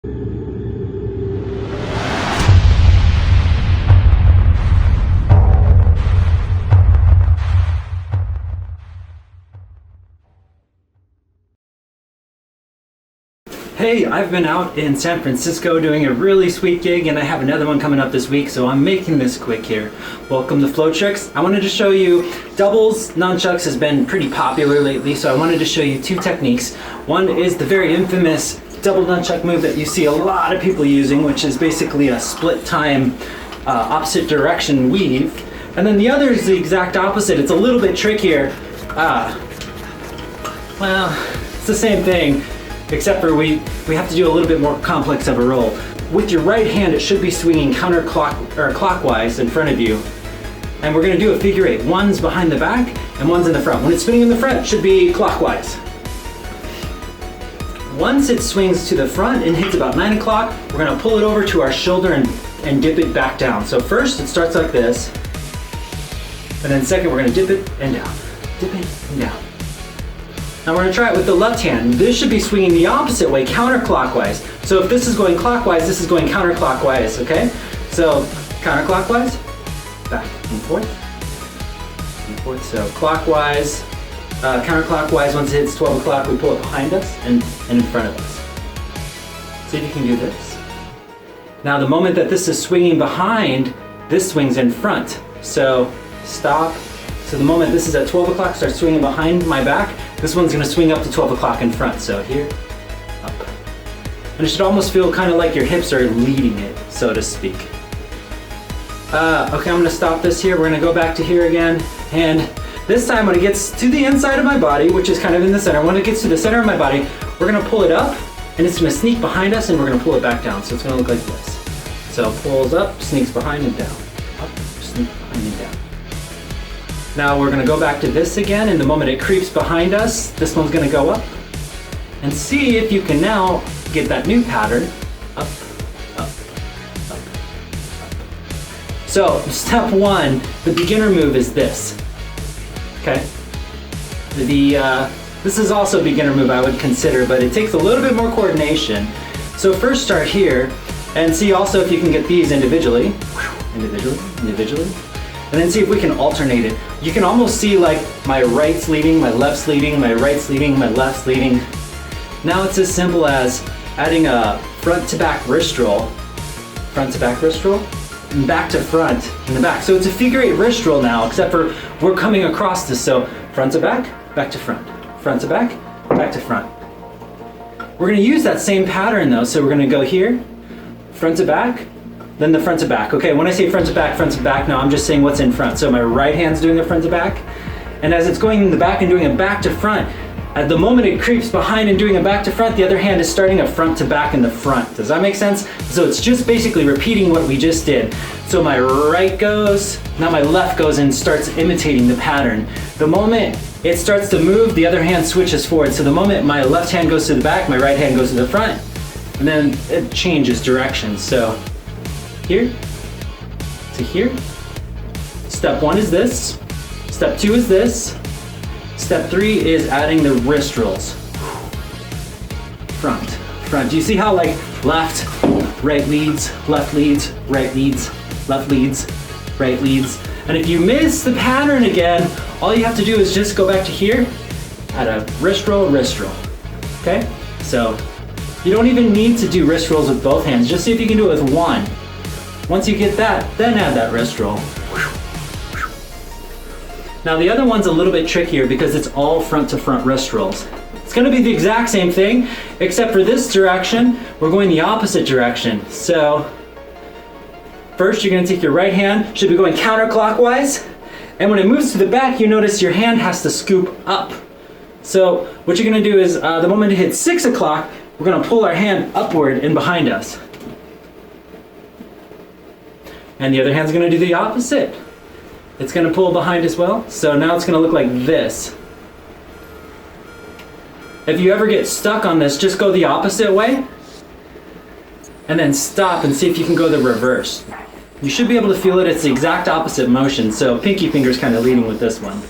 Hey, I've been out in San Francisco doing a really sweet gig, and I have another one coming up this week, so I'm making this quick here. Welcome to Flow Tricks. I wanted to show you doubles. Nunchucks has been pretty popular lately, so I wanted to show you two techniques. One is the very infamous double nunchuck move that you see a lot of people using, which is basically a split time opposite direction weave. And then the other is the exact opposite. It's a little bit trickier. Well, it's the same thing, except for we have to do a little bit more complex of a roll. With your right hand, it should be swinging clockwise in front of you. And we're gonna do a figure eight. One's behind the back and one's in the front. When it's swinging in the front, it should be clockwise. Once it swings to the front and hits about 9 o'clock, we're gonna pull it over to our shoulder and dip it back down. So first, it starts like this. And then second, we're gonna dip it and down. Dip it and down. Now we're gonna try it with the left hand. This should be swinging the opposite way, counterclockwise. So if this is going clockwise, this is going counterclockwise, okay? So counterclockwise, back and forth, so clockwise, counterclockwise. Once it hits 12 o'clock, we pull it behind us and in front of us. See if you can do this. Now the moment that this is swinging behind, this swings in front. So stop. So the moment this is at 12 o'clock, start swinging behind my back, this one's gonna swing up to 12 o'clock in front. So here, up. And it should almost feel kind of like your hips are leading it, so to speak. Okay, I'm gonna stop this here. We're gonna go back to here again. And this time when it gets to the inside of my body, which is kind of in the center, when it gets to the center of my body, we're gonna pull it up and it's gonna sneak behind us and we're gonna pull it back down. So it's gonna look like this. So pulls up, sneaks behind and down. Up, sneak behind and down. Now we're gonna go back to this again, and the moment it creeps behind us, this one's gonna go up. And see if you can now get that new pattern. Up, up, up, up. So step one, the beginner move is this. Okay? This is also a beginner move I would consider, but it takes a little bit more coordination. So first start here, and see also if you can get these individually. Individually. And then see if we can alternate it. You can almost see like my right's leading, my left's leading, my right's leading, my left's leading. Now it's as simple as adding a front to back wrist roll, and back to front in the back. So it's a figure eight wrist roll now, except for we're coming across this. So front to back to front to back to front. We're gonna use that same pattern though. So we're gonna go here, front to back, then the front to back. Okay, when I say front to back, now I'm just saying what's in front. So my right hand's doing the front to back, and as it's going in the back and doing a back to front, at the moment it creeps behind and doing a back to front, the other hand is starting a front to back in the front. Does that make sense? So it's just basically repeating what we just did. So my right goes, now my left goes and starts imitating the pattern. The moment it starts to move, the other hand switches forward. So the moment my left hand goes to the back, my right hand goes to the front, and then it changes direction. So here to here. Step one is this. Step two is this. Step three is adding the wrist rolls. Front. Do you see how like left, right leads, left leads, right leads, left leads, right leads? And if you miss the pattern again, all you have to do is just go back to here, add a wrist roll. Okay? So you don't even need to do wrist rolls with both hands. Just see if you can do it with one. Once you get that, then add that wrist roll. Now the other one's a little bit trickier because it's all front to front wrist rolls. It's gonna be the exact same thing, except for this direction, we're going the opposite direction. So first you're gonna take your right hand, should be going counterclockwise, and when it moves to the back, you notice your hand has to scoop up. So what you're gonna do is, the moment it hits 6 o'clock, we're gonna pull our hand upward and behind us. And the other hand's gonna do the opposite. It's gonna pull behind as well. So now it's gonna look like this. If you ever get stuck on this, just go the opposite way and then stop and see if you can go the reverse. You should be able to feel it. It's the exact opposite motion. So pinky finger's kind of leading with this one.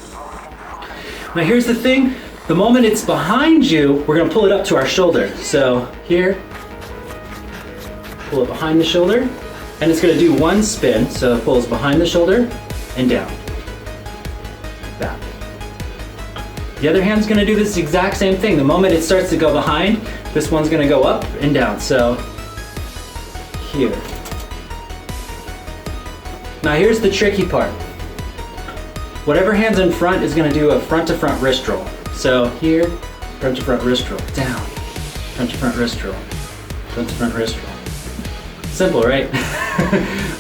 Now here's the thing. The moment it's behind you, we're gonna pull it up to our shoulder. So here, pull it behind the shoulder, and it's gonna do one spin, so it pulls behind the shoulder and down. Back. The other hand's gonna do this exact same thing. The moment it starts to go behind, this one's gonna go up and down. So here. Now here's the tricky part. Whatever hand's in front is gonna do a front to front wrist roll. So here, front to front wrist roll, down, front to front wrist roll, front to front wrist roll. Simple, right?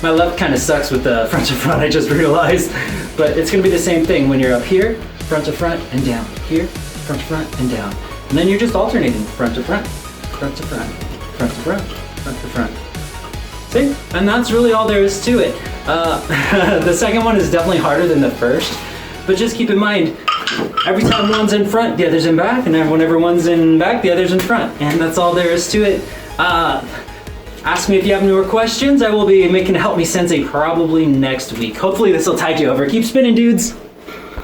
My left kind of sucks with the front to front, I just realized. But it's gonna be the same thing when you're up here, front to front and down. Here, front to front and down. And then you're just alternating front to front, front to front, front to front, front to front. See? And that's really all there is to it. The second one is definitely harder than the first, but just keep in mind, every time one's in front, the other's in back, and whenever one's in back, the other's in front. And that's all there is to it. Ask me if you have any more questions. I will be making Help Me Sensei probably next week. Hopefully this will tide you over. Keep spinning, dudes.